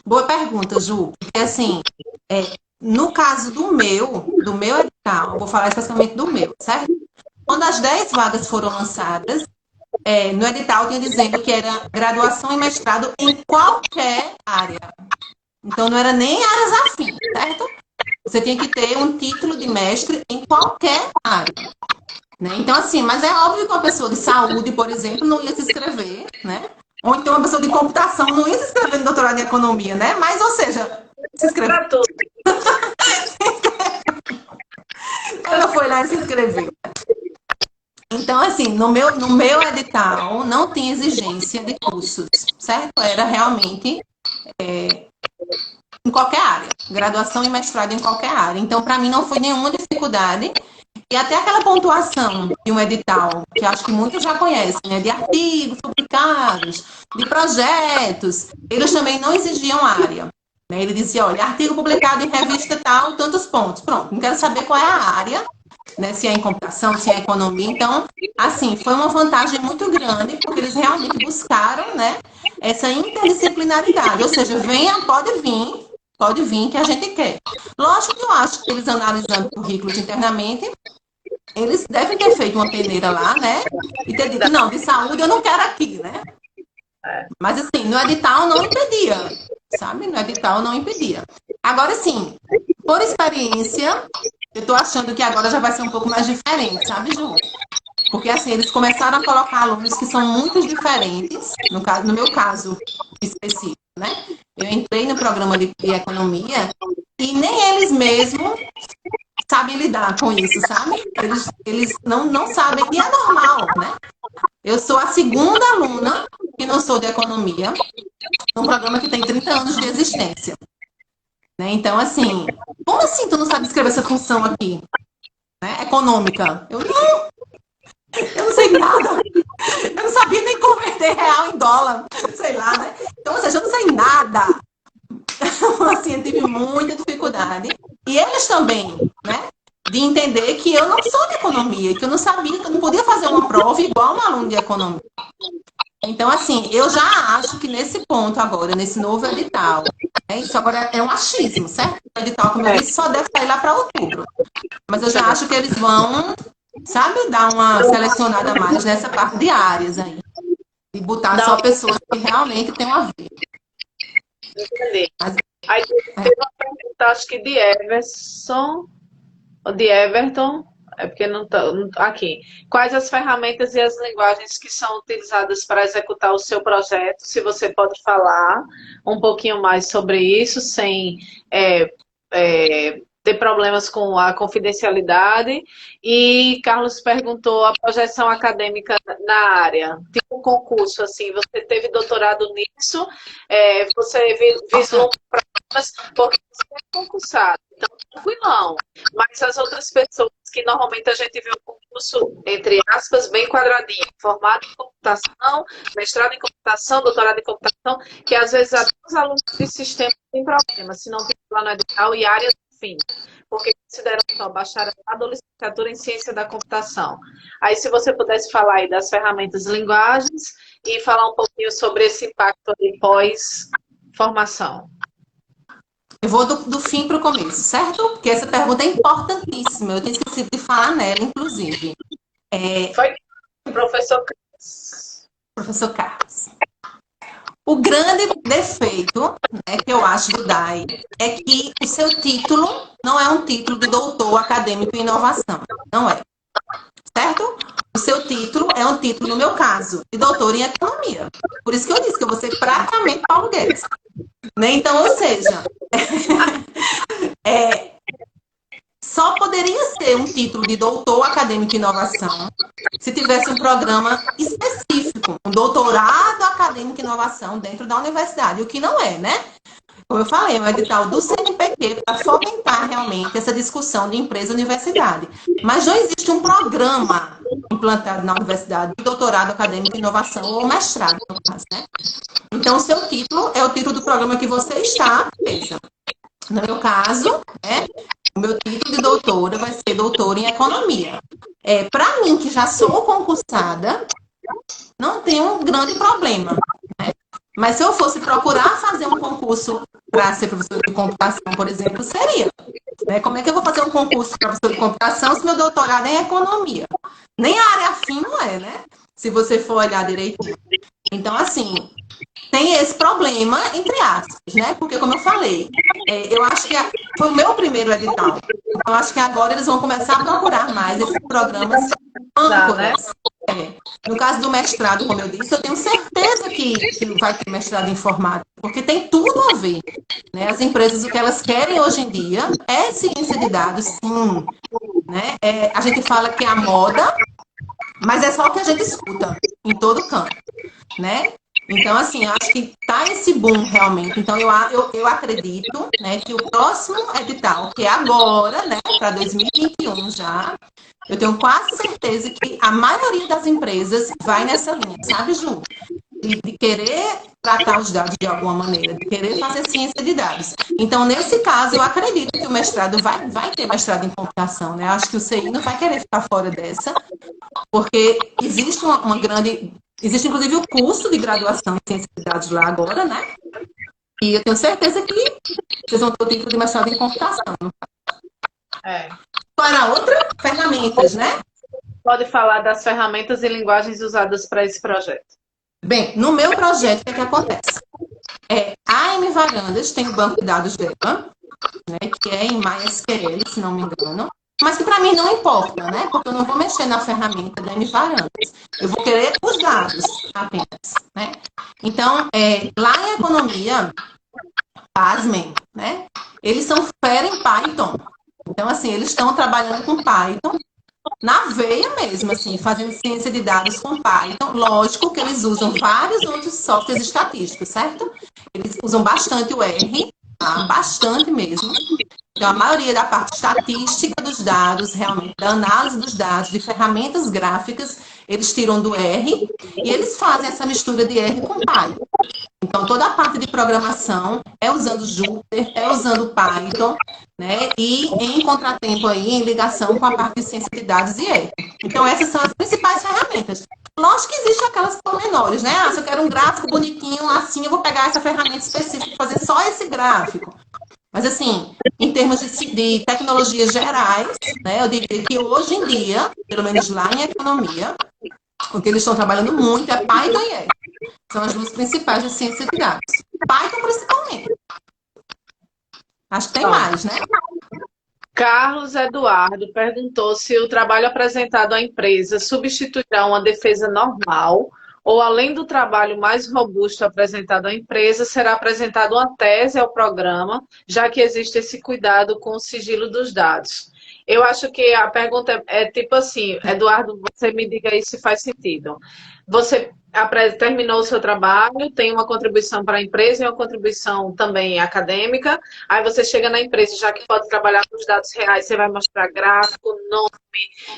Boa pergunta, Ju. Porque, assim, no caso do meu edital, eu vou falar especificamente do meu, certo? Quando as 10 vagas foram lançadas, no edital tinha dizendo que era graduação e mestrado em qualquer área. Então, não era nem áreas afins, certo? Você tinha que ter um título de mestre em qualquer área. Né? Então, assim, mas é óbvio que uma pessoa de saúde, por exemplo, não ia se inscrever, né? Ou então uma pessoa de computação não ia se inscrever no doutorado em economia, né? Mas, ou seja, se inscreveu. Pra tudo. Ela foi lá e se inscreveu. Então, assim, no meu edital não tinha exigência de cursos, certo? Era realmente em qualquer área, graduação e mestrado em qualquer área. Então, para mim, não foi nenhuma dificuldade. E até aquela pontuação de um edital, que acho que muitos já conhecem, né? De artigos publicados, de projetos, eles também não exigiam área. Né? Ele dizia, olha, artigo publicado em revista tal, tantos pontos. Pronto, não quero saber qual é a área, né? Se é em computação, se é em economia. Então, assim, foi uma vantagem muito grande, porque eles realmente buscaram, né, essa interdisciplinaridade. Ou seja, venha, pode vir que a gente quer. Lógico que eu acho que eles analisando currículos internamente, eles devem ter feito uma peneira lá, né? E ter dito, não, de saúde eu não quero aqui, né? Mas assim, no edital não impedia, sabe? No edital não impedia. Agora sim, por experiência, eu tô achando que agora já vai ser um pouco mais diferente, sabe, Ju? Porque assim, eles começaram a colocar alunos que são muito diferentes, no meu caso específico, né? Eu entrei no programa de economia e nem eles mesmos sabem lidar com isso, sabe? Eles não sabem, e é normal, né? Eu sou a segunda aluna que não sou de economia, num programa que tem 30 anos de existência. Né? Então, assim, como assim tu não sabe escrever essa função aqui? Né? Econômica. Eu não sei nada. Eu não sabia nem converter real em dólar. Sei lá, né? Então, ou seja, eu não sei nada. Então, assim, eu tive muita dificuldade. E eles também, né? De entender que eu não sou de economia, que eu não sabia, que eu não podia fazer uma prova igual um aluno de economia. Então, assim, eu já acho que nesse ponto agora, nesse novo edital, isso agora é um achismo, certo? O edital, como eu disse, só deve sair lá para outubro. Mas eu já acho que eles vão, sabe, dar uma selecionada a mais nessa parte de áreas aí. E botar só pessoas que realmente têm a ver. Entendi. Aí teve uma pergunta, acho que de Everson, ou de Everton, é porque não está aqui. Quais as ferramentas e as linguagens que são utilizadas para executar o seu projeto? Se você pode falar um pouquinho mais sobre isso, sem ter problemas com a confidencialidade. E Carlos perguntou a projeção acadêmica na área. Tipo um concurso, assim, você teve doutorado nisso, você vislumbra problemas porque você é concursado. Então, tranquilão. Mas as outras pessoas que normalmente a gente vê um concurso, entre aspas, bem quadradinho, formado em computação, mestrado em computação, doutorado em computação, que às vezes até os alunos de sistema têm problema, se não tem lá no edital e área do fim, porque consideram só bacharelado ou licenciatura em ciência da computação. Aí, se você pudesse falar aí das ferramentas e linguagens e falar um pouquinho sobre esse impacto aí pós-formação. Eu vou do fim para o começo, certo? Porque essa pergunta é importantíssima. Eu tinha esquecido de falar nela, inclusive. Foi professor Carlos. Professor Carlos. O grande defeito, né, que eu acho do DAI é que o seu título não é um título de doutor acadêmico em inovação. Não é. Certo? O seu título é um título, no meu caso, de doutor em economia. Por isso que eu disse que eu vou ser praticamente Paulo Guedes. Né? Então, ou seja, só poderia ser um título de doutor acadêmico em inovação se tivesse um programa específico, um doutorado acadêmico em inovação dentro da universidade, o que não é, né? Como eu falei, é um edital do CNPq para fomentar realmente essa discussão de empresa-universidade. Mas não existe um programa implantado na universidade de doutorado acadêmico em inovação ou mestrado, no caso, né? Então, o seu título é o título do programa que você está, veja. No meu caso, né, o meu título de doutora vai ser doutora em economia. Para mim, que já sou concursada, não tem um grande problema. Né? Mas se eu fosse procurar fazer um concurso para ser professor de computação, por exemplo, seria. Né? Como é que eu vou fazer um concurso para professor de computação se meu doutorado é em economia? Nem a área afim não é, né? se você for olhar direitinho. Então, assim, tem esse problema, entre aspas, né? Porque, como eu falei, eu acho que foi o meu primeiro edital. Então, acho que agora eles vão começar a procurar mais esses programas âncoras. No caso do mestrado, como eu disse, eu tenho certeza que vai ter mestrado em informática, porque tem tudo a ver. Né? As empresas, o que elas querem hoje em dia é ciência de dados, sim. Né? A gente fala que é a moda, mas é só o que a gente escuta em todo canto. Né? Então, assim, eu acho que tá esse boom realmente. Então, eu acredito, né, que o próximo edital, que é agora, né, para 2021 já, eu tenho quase certeza que a maioria das empresas vai nessa linha, sabe, Ju? De querer tratar os dados de alguma maneira, de querer fazer ciência de dados. Então, nesse caso, eu acredito que o mestrado vai ter mestrado em computação, né? Eu acho que o CI não vai querer ficar fora dessa, porque existe uma grande... Existe, inclusive, o curso de graduação em ciência de dados lá agora, né? E eu tenho certeza que vocês vão ter o título de mestrado em computação. Qual era a outra? Ferramentas, né? Pode falar das ferramentas e linguagens usadas para esse projeto. Bem, no meu projeto, o que acontece? A M Varandas tem o banco de dados dela, né, que é em MySQL, se não me engano, mas que para mim não importa, né? Porque eu não vou mexer na ferramenta da M Varandas. Eu vou querer os dados apenas, né? Então, lá em economia, pasmem, né? Eles são fera em Python. Então, assim, eles estão trabalhando com Python na veia mesmo, assim, fazendo ciência de dados com Python. Lógico que eles usam vários outros softwares estatísticos, certo? Eles usam bastante o R, tá? Bastante mesmo. Então, a maioria da parte estatística dos dados, realmente, da análise dos dados, de ferramentas gráficas, eles tiram do R e eles fazem essa mistura de R com Python. Então, toda a parte de programação é usando Jupyter, é usando Python, né? E em contratempo aí, em ligação com a parte de ciência de dados e R. Então, essas são as principais ferramentas. Lógico que existem aquelas pormenores, né? Se eu quero um gráfico bonitinho, assim, eu vou pegar essa ferramenta específica e fazer só esse gráfico. Mas, assim, em termos de tecnologias gerais, né, eu diria que hoje em dia, pelo menos lá em economia, o que eles estão trabalhando muito é Python e R. São as duas principais de ciência de dados. Python, principalmente. Acho que tem mais, né? Carlos Eduardo perguntou se o trabalho apresentado à empresa substituirá uma defesa normal ou, além do trabalho mais robusto apresentado à empresa, será apresentada uma tese ao programa, já que existe esse cuidado com o sigilo dos dados. Eu acho que a pergunta é tipo assim, Eduardo, você me diga aí se faz sentido. Você terminou o seu trabalho, tem uma contribuição para a empresa e uma contribuição também acadêmica, aí você chega na empresa, já que pode trabalhar com os dados reais, você vai mostrar gráfico, nome,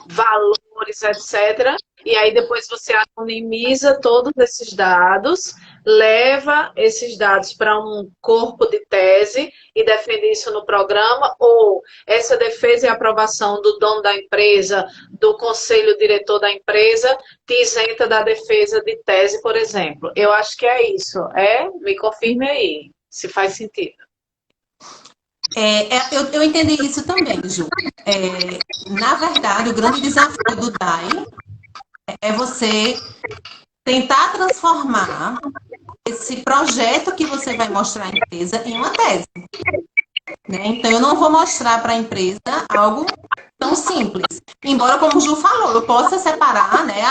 valores, etc. E aí depois você anonimiza todos esses dados, leva esses dados para um corpo de tese e defende isso no programa, ou essa defesa e aprovação do dono da empresa, do conselho diretor da empresa, te isenta da defesa de tese, por exemplo. Eu acho que é isso. Me confirme aí, se faz sentido. Eu entendi isso também, Ju. Na verdade, o grande desafio do DAI é você tentar transformar esse projeto que você vai mostrar à empresa em uma tese. Né? Então, eu não vou mostrar para a empresa algo tão simples. Embora, como o Ju falou, eu possa separar, né,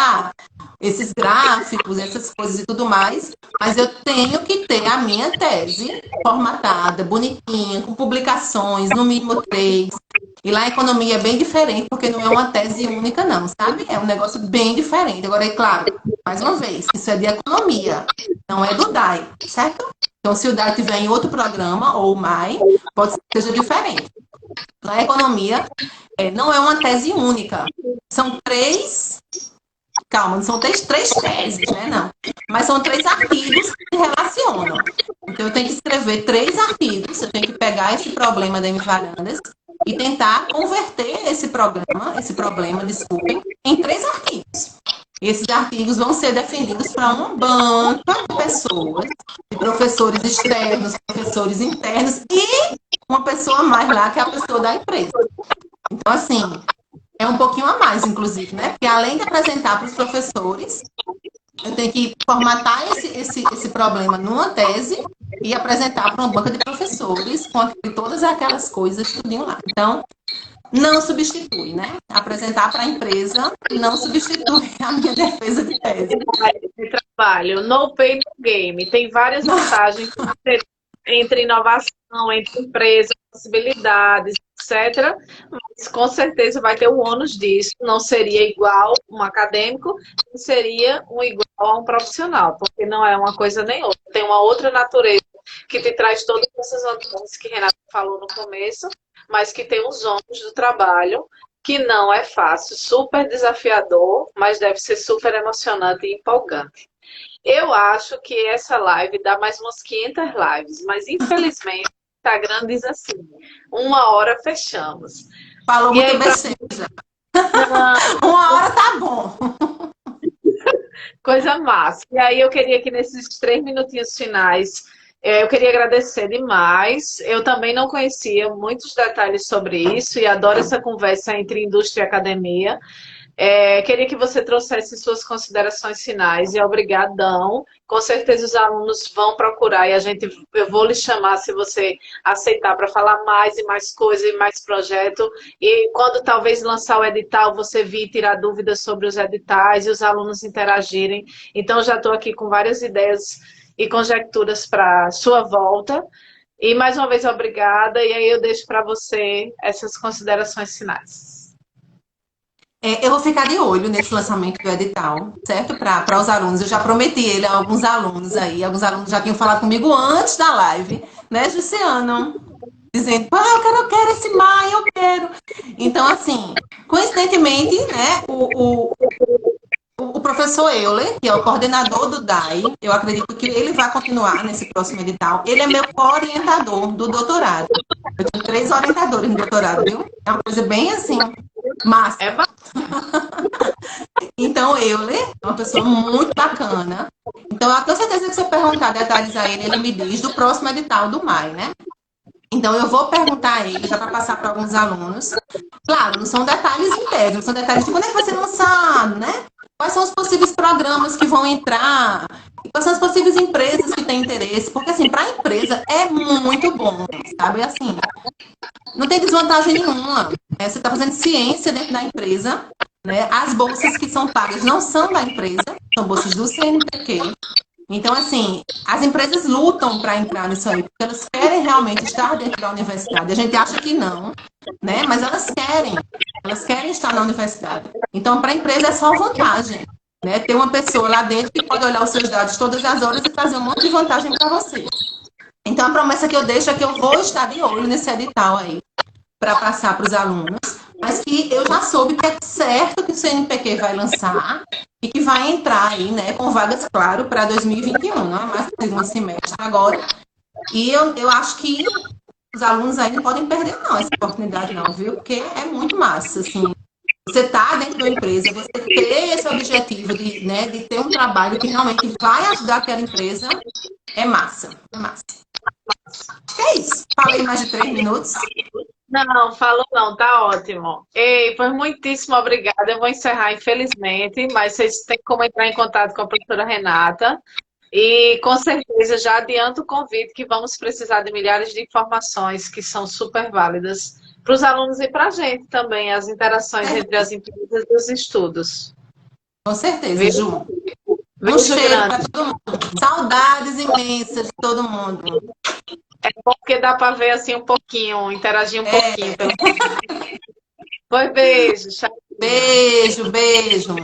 esses gráficos, essas coisas e tudo mais, mas eu tenho que ter a minha tese formatada, bonitinha, com publicações, no mínimo 3. E lá a economia é bem diferente, porque não é uma tese única, não, sabe? É um negócio bem diferente. Agora, é claro, mais uma vez, isso é de economia, não é do DAI, certo? Então, se o DAI tiver em outro programa, ou mais, pode ser que seja diferente. Na economia, não é uma tese única. São 3... Calma, não são três teses, né? Não. Mas são 3 artigos que se relacionam. Então, eu tenho que escrever 3 artigos, eu tenho que pegar esse problema da M-Varandas e tentar converter esse problema, desculpem, em 3 artigos. Esses artigos vão ser defendidos para uma banca de pessoas, de professores externos, professores internos e uma pessoa mais lá, que é a pessoa da empresa. Então, assim, é um pouquinho a mais, inclusive, né? Porque além de apresentar para os professores, eu tenho que formatar esse problema numa tese e apresentar para uma banca de professores com todas aquelas coisas, tudinho lá. Então, não substitui, né? Apresentar para a empresa não substitui a minha defesa de tese. De trabalho, no pay, no game. Tem várias vantagens entre inovação, entre empresas, possibilidades, etc. Mas com certeza vai ter o ônus disso. Não seria igual um acadêmico, não seria igual a um profissional, porque não é uma coisa nem outra. Tem uma outra natureza que te traz todas essas vantagens que Renata falou no começo, mas que tem os ônus do trabalho, que não é fácil, super desafiador, mas deve ser super emocionante e empolgante. Eu acho que essa live dá mais umas 500 lives, mas infelizmente o Instagram diz assim, 1 hora fechamos. Falou E muito aí, besteira. 1 hora tá bom. coisa massa. E aí eu queria que nesses 3 minutinhos finais, eu queria agradecer demais. Eu também não conhecia muitos detalhes sobre isso e adoro essa conversa entre indústria e academia. Queria que você trouxesse suas considerações finais e obrigadão. Com certeza os alunos vão procurar e eu vou lhe chamar se você aceitar para falar mais e mais coisas e mais projeto. E quando talvez lançar o edital, você vir tirar dúvidas sobre os editais e os alunos interagirem. Então já estou aqui com várias ideias e conjecturas para sua volta. E mais uma vez obrigada e aí eu deixo para você essas considerações finais. Eu vou ficar de olho nesse lançamento do edital, certo? Para os alunos. Eu já prometi ele a alguns alunos aí. Alguns alunos já tinham falado comigo antes da live, né, Jussiano? Dizendo, eu quero esse maio, eu quero. Então, assim, coincidentemente, né, o professor Euler, que é o coordenador do DAI, eu acredito que ele vai continuar nesse próximo edital. Ele é meu co-orientador do doutorado. Eu tenho 3 orientadores no doutorado, viu? É uma coisa bem assim, massa. Então, Euler é uma pessoa muito bacana. Então, eu tenho certeza que se eu perguntar detalhes a ele, ele me diz do próximo edital do MAI, né? Então, eu vou perguntar a ele, já para passar para alguns alunos. Claro, não são detalhes internos, são detalhes de quando é que vai ser lançado, né? Quais são os possíveis programas que vão entrar? Quais são as possíveis empresas que têm interesse? Porque, assim, para a empresa é muito bom, sabe? Assim, não tem desvantagem nenhuma. Você está fazendo ciência dentro da empresa, né? As bolsas que são pagas não são da empresa, são bolsas do CNPq. Então, assim, as empresas lutam para entrar nisso aí, porque elas querem realmente estar dentro da universidade. A gente acha que não, né? Mas elas querem estar na universidade. Então, para a empresa é só vantagem, né? Ter uma pessoa lá dentro que pode olhar os seus dados todas as horas e trazer um monte de vantagem para você. Então, a promessa que eu deixo é que eu vou estar de olho nesse edital aí, para passar para os alunos, mas que eu já soube que é certo que o CNPq vai lançar e que vai entrar aí, né, com vagas, claro, para 2021, não é mais no segundo semestre agora. E eu acho que os alunos aí não podem perder, não, essa oportunidade, não, viu? Porque é muito massa, assim. Você está dentro da empresa, você ter esse objetivo de, né, de ter um trabalho que realmente vai ajudar aquela empresa, é massa, é massa. É isso. Falei mais de 3 minutos. Não, falou não, tá ótimo. Ei, foi muitíssimo obrigada. Eu vou encerrar, infelizmente, mas vocês têm como entrar em contato com a professora Renata. E com certeza já adianto o convite que vamos precisar de milhares de informações que são super válidas para os alunos e para a gente também, as interações entre as empresas e os estudos. Com certeza, Viu? Ju. Um Beijo cheiro grande. para todo mundo. Saudades imensas de todo mundo. É porque dá para ver assim um pouquinho, interagir um pouquinho. Foi beijo. Tchau. Beijo, beijo.